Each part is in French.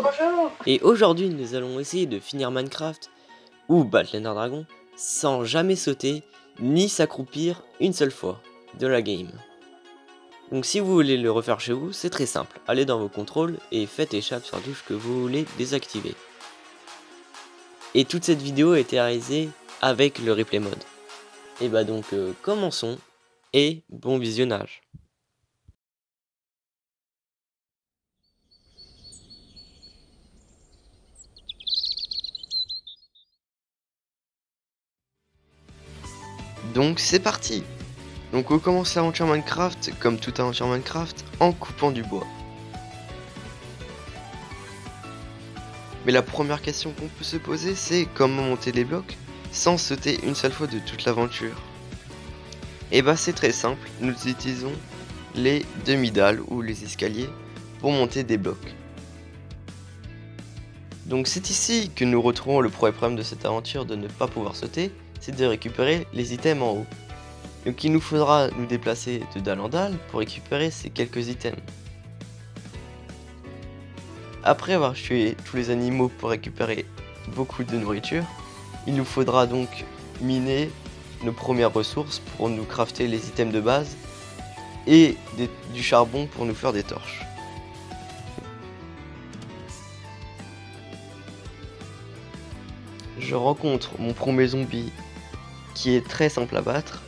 Bonjour. Et aujourd'hui, nous allons essayer de finir Minecraft ou battre l'Ender Dragon sans jamais sauter ni s'accroupir une seule fois de la game. Donc si vous voulez le refaire chez vous, c'est très simple. Allez dans vos contrôles et faites échappe sur la touche que vous voulez désactiver. Et toute cette vidéo a été réalisée avec le replay mode. Et bah donc commençons et bon visionnage. Donc c'est parti. Donc on commence l'aventure Minecraft, comme toute aventure Minecraft, en coupant du bois. Mais la première question qu'on peut se poser, c'est comment monter les blocs sans sauter une seule fois de toute l'aventure. Et bah c'est très simple, nous utilisons les demi-dalles ou les escaliers pour monter des blocs. Donc c'est ici que nous retrouvons le premier problème de cette aventure de ne pas pouvoir sauter, c'est de récupérer les items en haut. Donc il nous faudra nous déplacer de dalle en dalle pour récupérer ces quelques items. Après avoir tué tous les animaux pour récupérer beaucoup de nourriture, il nous faudra donc miner nos premières ressources pour nous crafter les items de base et du charbon pour nous faire des torches. Je rencontre mon premier zombie qui est très simple à battre.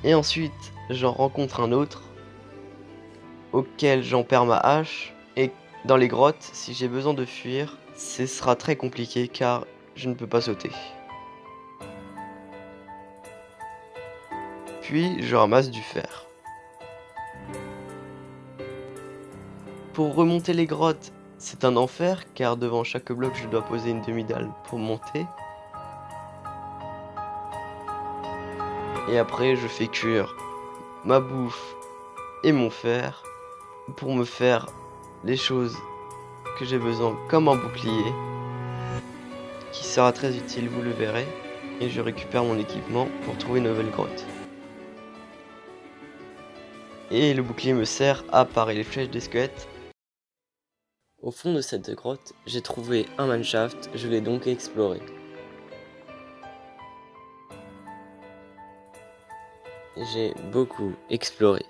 Et ensuite, j'en rencontre un autre auquel j'en perds ma hache. Et dans les grottes, si j'ai besoin de fuir, ce sera très compliqué car je ne peux pas sauter. Puis je ramasse du fer. Pour remonter les grottes, c'est un enfer car devant chaque bloc je dois poser une demi-dalle pour monter. Et après je fais cuire ma bouffe et mon fer pour me faire les choses que j'ai besoin, comme un bouclier qui sera très utile, vous le verrez. Et je récupère mon équipement pour trouver une nouvelle grotte. Et le bouclier me sert à parer les flèches des squelettes. Au fond de cette grotte, j'ai trouvé un mineshaft, je l'ai donc exploré. J'ai beaucoup exploré.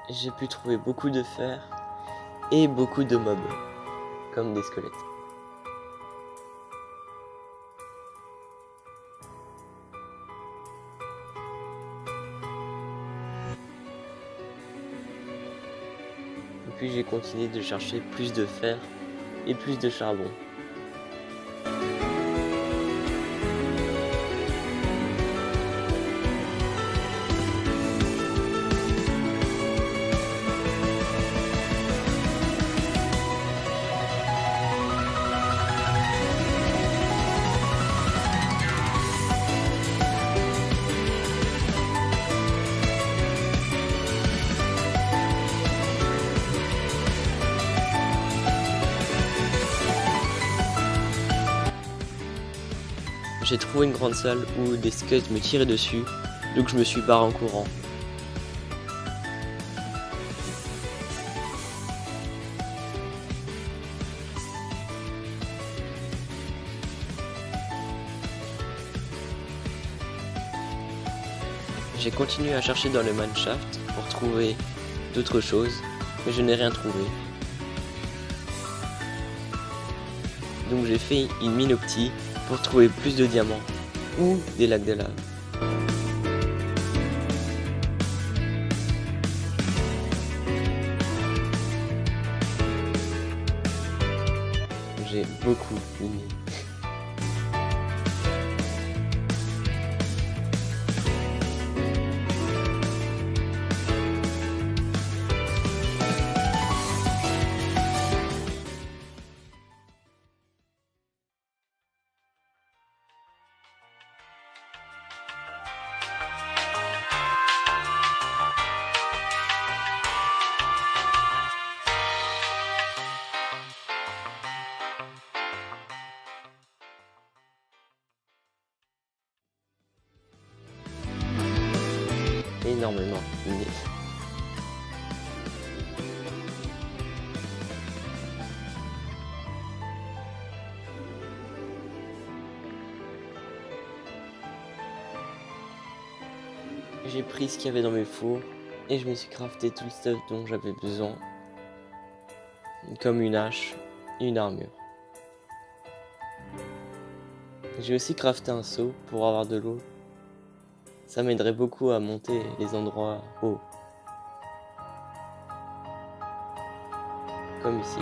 J'ai pu trouver beaucoup de fer et beaucoup de mobs, comme des squelettes. Et puis j'ai continué de chercher plus de fer et plus de charbon. J'ai trouvé une grande salle où des squelettes me tiraient dessus, donc je me suis barré en courant. J'ai continué à chercher dans le mineshaft pour trouver d'autres choses, mais je n'ai rien trouvé. Donc j'ai fait une mine au petit pour trouver plus de diamants ou des lacs de lave. J'ai beaucoup miné. énormément miné. J'ai pris ce qu'il y avait dans mes fours et je me suis crafté tout le stuff dont j'avais besoin, comme une hache et une armure. J'ai aussi crafté un seau pour avoir de l'eau. Ça m'aiderait beaucoup à monter les endroits hauts. Comme ici.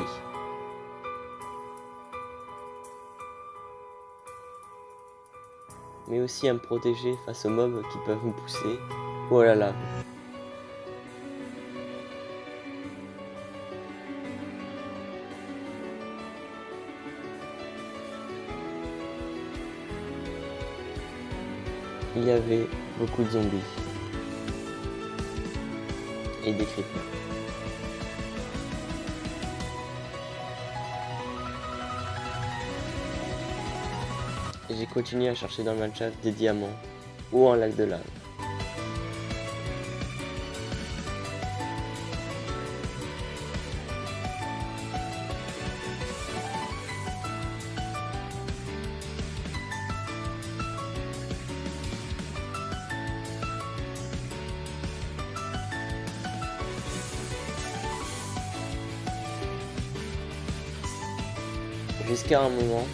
Mais aussi à me protéger face aux mobs qui peuvent me pousser ou à la lave. Il y avait beaucoup de zombies et des creepers. Et j'ai continué à chercher dans le Minecraft des diamants ou un lac de lave. Jusqu'à un moment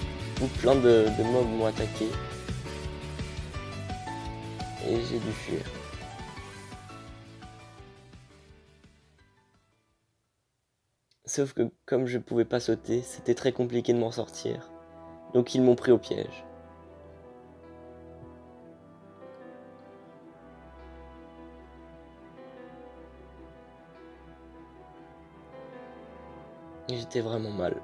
où plein de mobs m'ont attaqué et j'ai dû fuir. Sauf que comme je pouvais pas sauter, c'était très compliqué de m'en sortir, donc ils m'ont pris au piège. Et j'étais vraiment mal.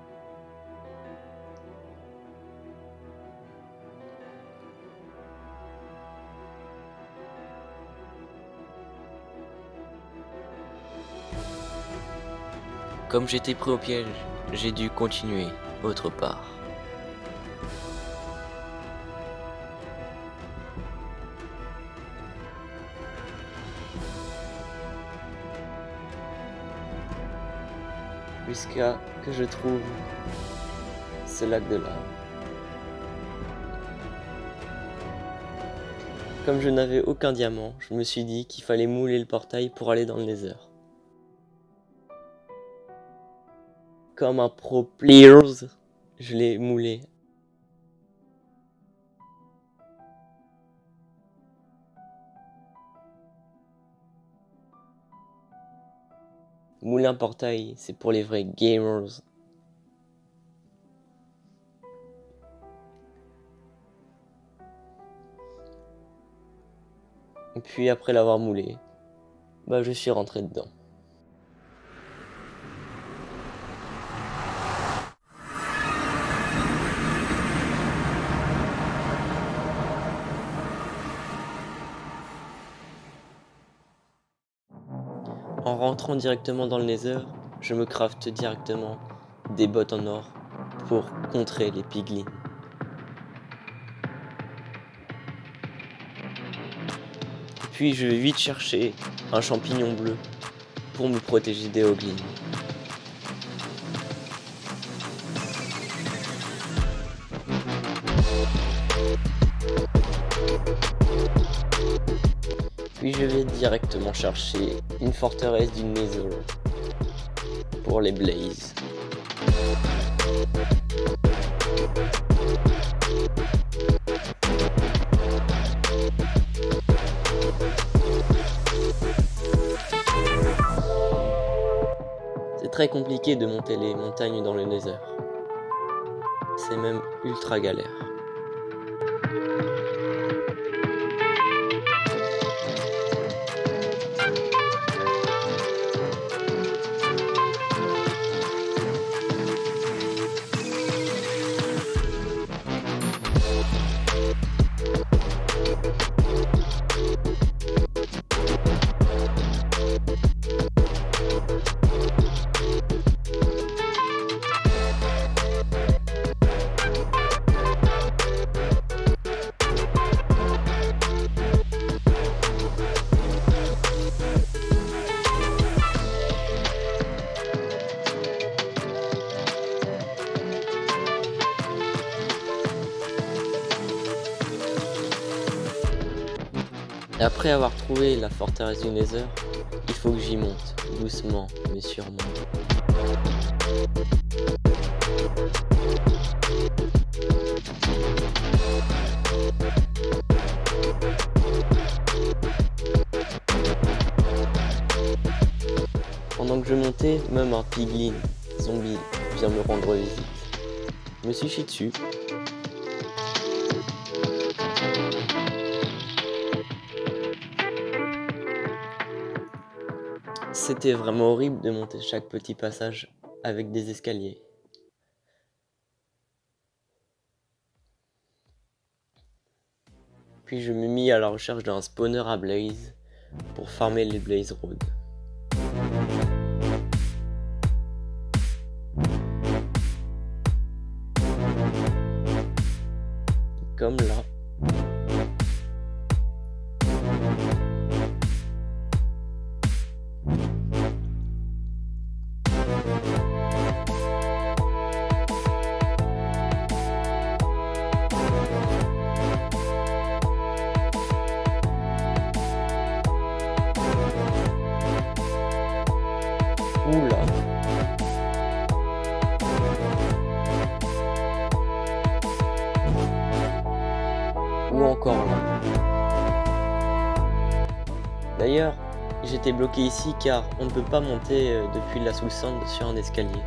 Comme j'étais pris au piège, j'ai dû continuer autre part. Jusqu'à que je trouve ce lac de lave. Comme je n'avais aucun diamant, je me suis dit qu'il fallait mouler le portail pour aller dans le Nether. Comme un pro player, je l'ai moulé. Mouler un portail, c'est pour les vrais gamers. Et puis après l'avoir moulé, je suis rentré dedans. En rentrant directement dans le Nether, je me crafte directement des bottes en or pour contrer les piglins. Puis je vais vite chercher un champignon bleu pour me protéger des hoglins. Puis je vais directement chercher une forteresse du Nether pour les blazes. C'est très compliqué de monter les montagnes dans le Nether. C'est même ultra galère. Et après avoir trouvé la forteresse du Nether, il faut que j'y monte, doucement mais sûrement. Pendant que je montais, même un piglin zombie vient me rendre visite. Je me suis chié dessus. C'était vraiment horrible de monter chaque petit passage avec des escaliers. Puis je me mis à la recherche d'un spawner à blaze pour farmer les blaze roads. Comme là. Oula. Ou encore là. D'ailleurs, j'étais bloqué ici car on ne peut pas monter depuis la sous-sand sur un escalier.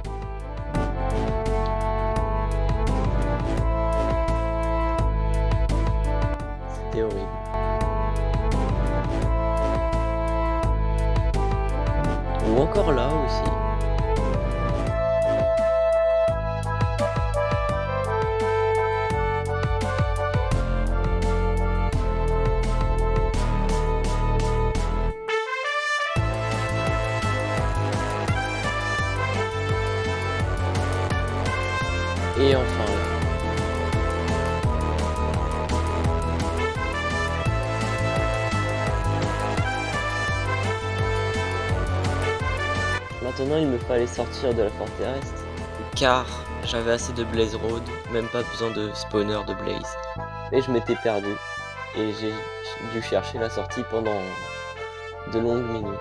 C'était horrible. Ou encore là aussi. Et enfin là. Maintenant il me fallait sortir de la forteresse car j'avais assez de blaze road, même pas besoin de spawner de blaze. Et je m'étais perdu et j'ai dû chercher la sortie pendant de longues minutes.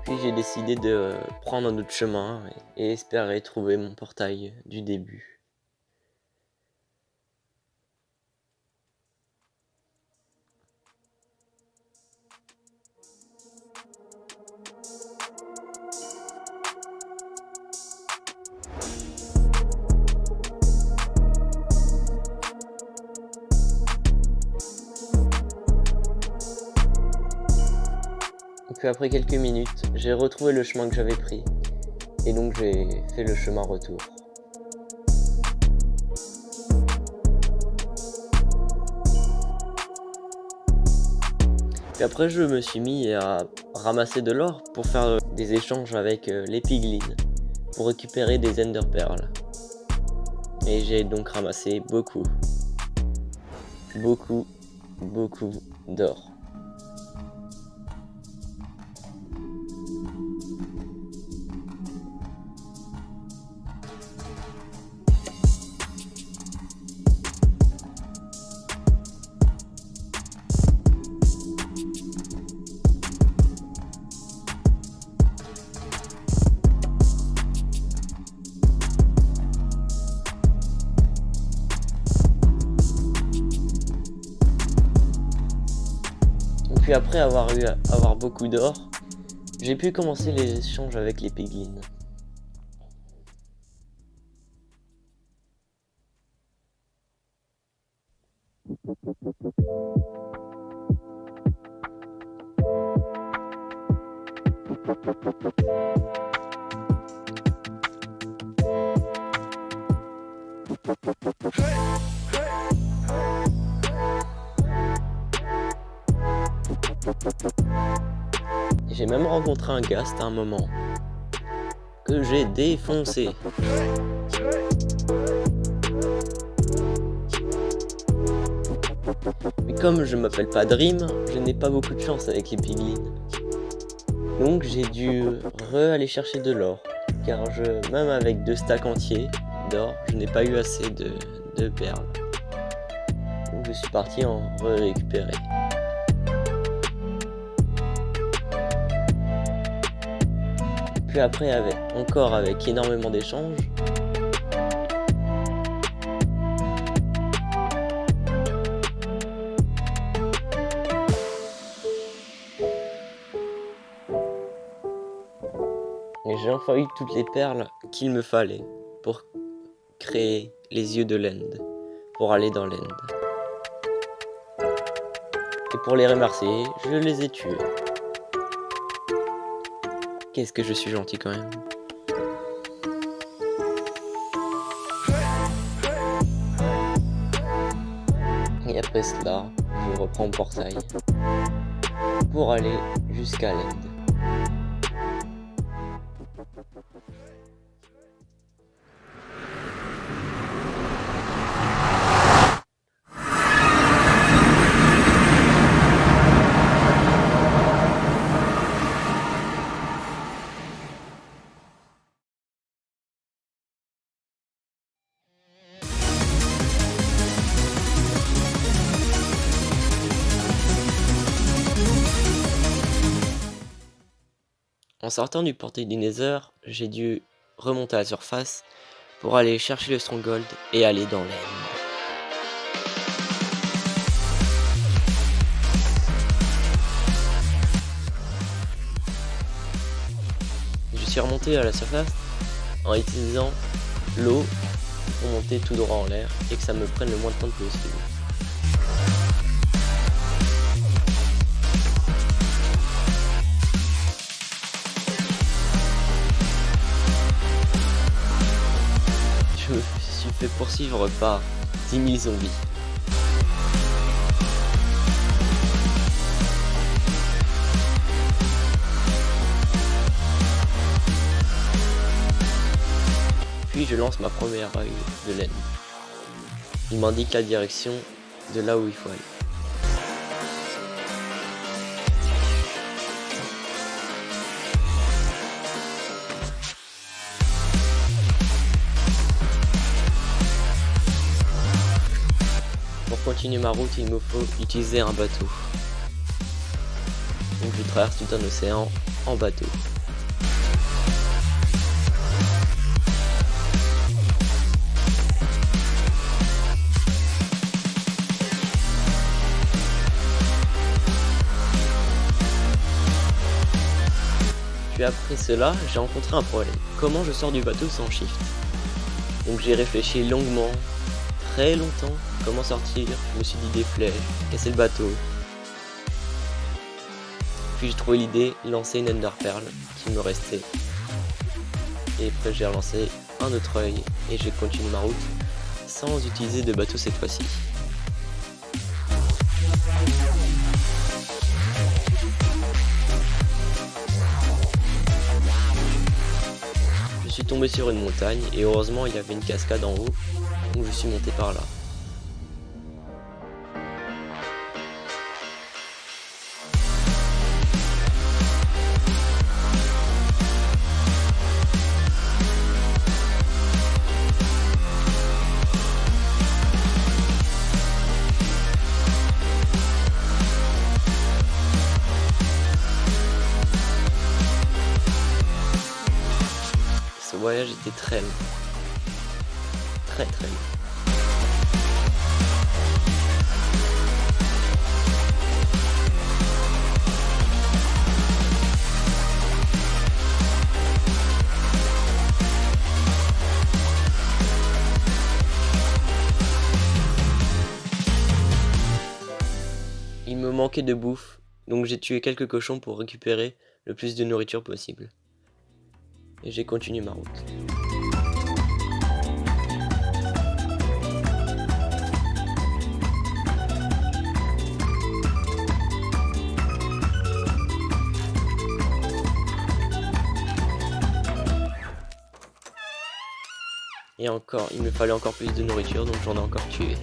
Puis j'ai décidé de prendre un autre chemin et espérer trouver mon portail du début. Et puis après quelques minutes, j'ai retrouvé le chemin que j'avais pris. Et donc j'ai fait le chemin retour. Puis après je me suis mis à ramasser de l'or pour faire des échanges avec les piglins. Pour récupérer des ender pearls. Et j'ai donc ramassé beaucoup d'or. Puis après avoir beaucoup d'or, j'ai pu commencer les échanges avec les piglins. J'ai même rencontré un ghast à un moment que j'ai défoncé. Mais comme je m'appelle pas Dream, je n'ai pas beaucoup de chance avec les piglins. Donc j'ai dû aller chercher de l'or, car même avec 2 stacks entiers d'or, je n'ai pas eu assez de perles. Donc je suis parti en récupérer. Puis après, avec énormément d'échanges, et j'ai enfin eu toutes les perles qu'il me fallait pour créer les yeux de l'End, pour aller dans l'End. Et pour les remercier, je les ai tués. Qu'est-ce que je suis gentil quand même. Et après cela, je reprends mon portail pour aller jusqu'à l'End. En sortant du portail du Nether, j'ai dû remonter à la surface pour aller chercher le Stronghold et aller dans l'End. Je suis remonté à la surface en utilisant l'eau pour monter tout droit en l'air et que ça me prenne le moins de temps possible. Je me suis fait poursuivre par 10 000 zombies. Puis je lance ma première œil de l'End. Il m'indique la direction de là où il faut aller. Pour continuer ma route, il me faut utiliser un bateau. Donc je traverse tout un océan en bateau. Puis après cela, j'ai rencontré un problème. Comment je sors du bateau sans shift? Donc j'ai réfléchi longuement, très longtemps, comment sortir. Je me suis dit des flèches, casser le bateau. Puis j'ai trouvé l'idée, lancer une Ender Pearl qui me restait. Et après j'ai relancé un autre œil et j'ai continué ma route sans utiliser de bateau cette fois-ci. Je suis tombé sur une montagne et heureusement il y avait une cascade en haut, donc je suis monté par là. Ce voyage était très long. Très long. Il me manquait de bouffe, donc j'ai tué quelques cochons pour récupérer le plus de nourriture possible. Et j'ai continué ma route. Et encore, il me fallait encore plus de nourriture, donc j'en ai encore tué.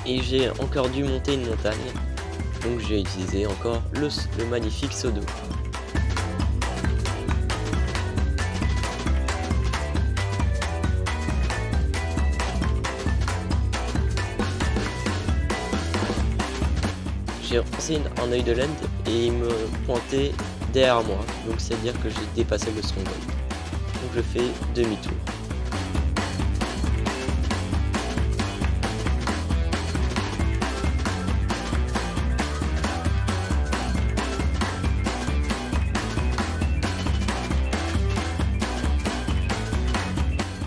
Et j'ai encore dû monter une montagne, donc j'ai utilisé encore le magnifique seau d'eau. J'ai lancé un œil de l'end et il me pointait derrière moi, donc c'est à dire que j'ai dépassé le stronghold. Donc je fais demi-tour.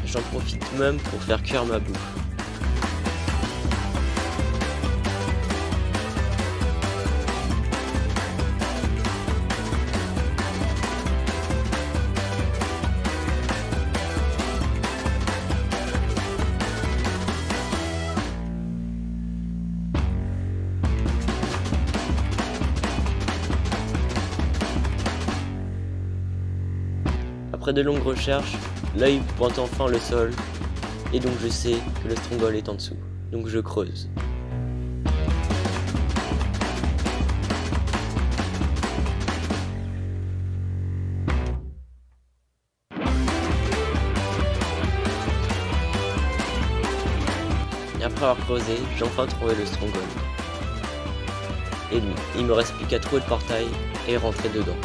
J'en profite même pour faire cuire ma bouffe. Après de longues recherches, l'œil pointe enfin le sol, et donc je sais que le stronghold est en dessous, donc je creuse. Et après avoir creusé, j'ai enfin trouvé le stronghold. Et il me reste plus qu'à trouver le portail et rentrer dedans.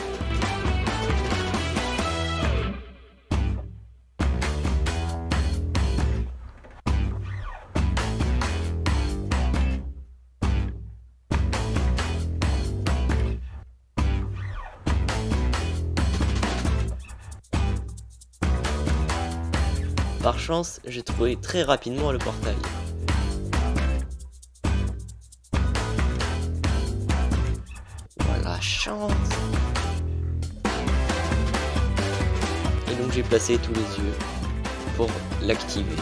Par chance, j'ai trouvé très rapidement le portail. Voilà, chance! Et donc j'ai placé tous les yeux pour l'activer.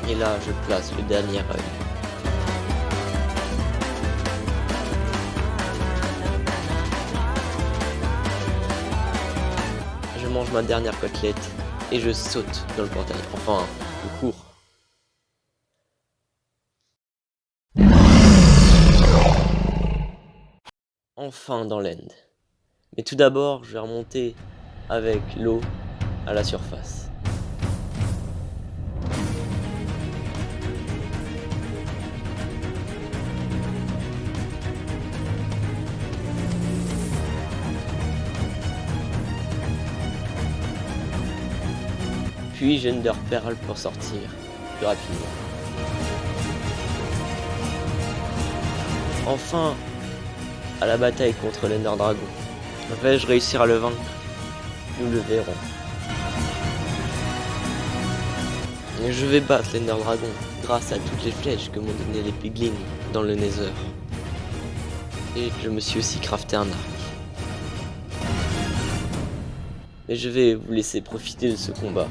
Et là, je place le dernier œil. Je mange ma dernière côtelette et je saute dans le portail. Enfin, je cours. Enfin dans l'end. Mais tout d'abord, je vais remonter avec l'eau à la surface. Puis j'ai une Pearl pour sortir plus rapidement. Enfin, à la bataille contre l'Ender Dragon. Vais-je réussir à le vaincre? Nous le verrons. Et je vais battre l'Ender Dragon grâce à toutes les flèches que m'ont donné les piglins dans le Nether. Et je me suis aussi crafté un arc. Mais je vais vous laisser profiter de ce combat.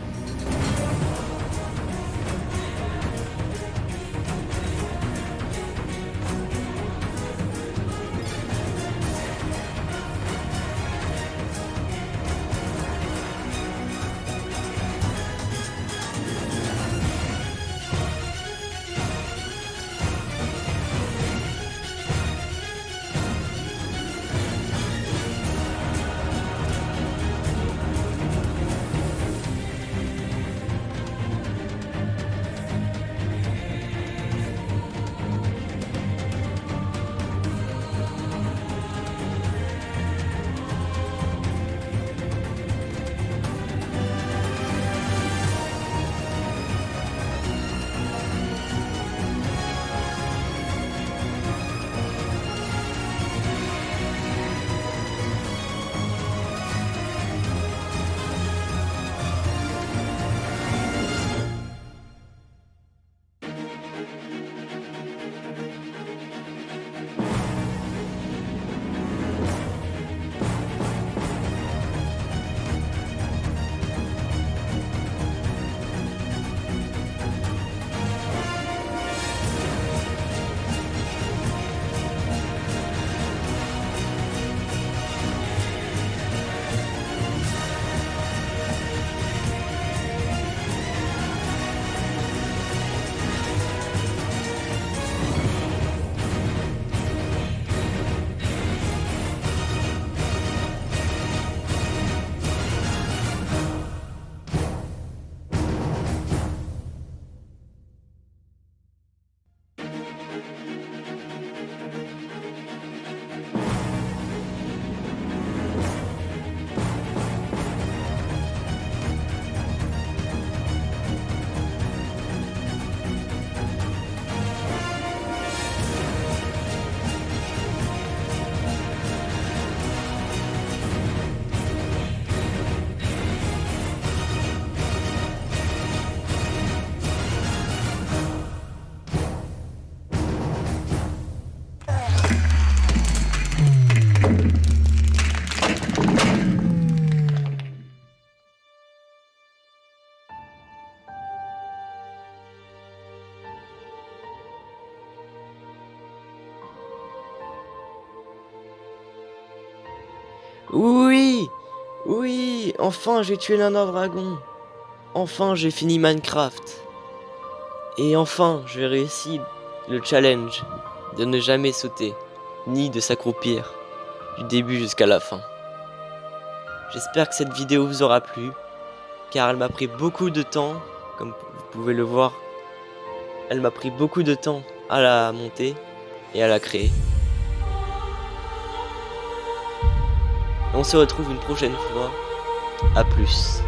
Oui! Oui! Enfin j'ai tué l'Ender Dragon! Enfin j'ai fini Minecraft! Et enfin j'ai réussi le challenge de ne jamais sauter, ni de s'accroupir, du début jusqu'à la fin. J'espère que cette vidéo vous aura plu, car elle m'a pris beaucoup de temps, comme vous pouvez le voir. Elle m'a pris beaucoup de temps à la monter et à la créer. On se retrouve une prochaine fois. A plus.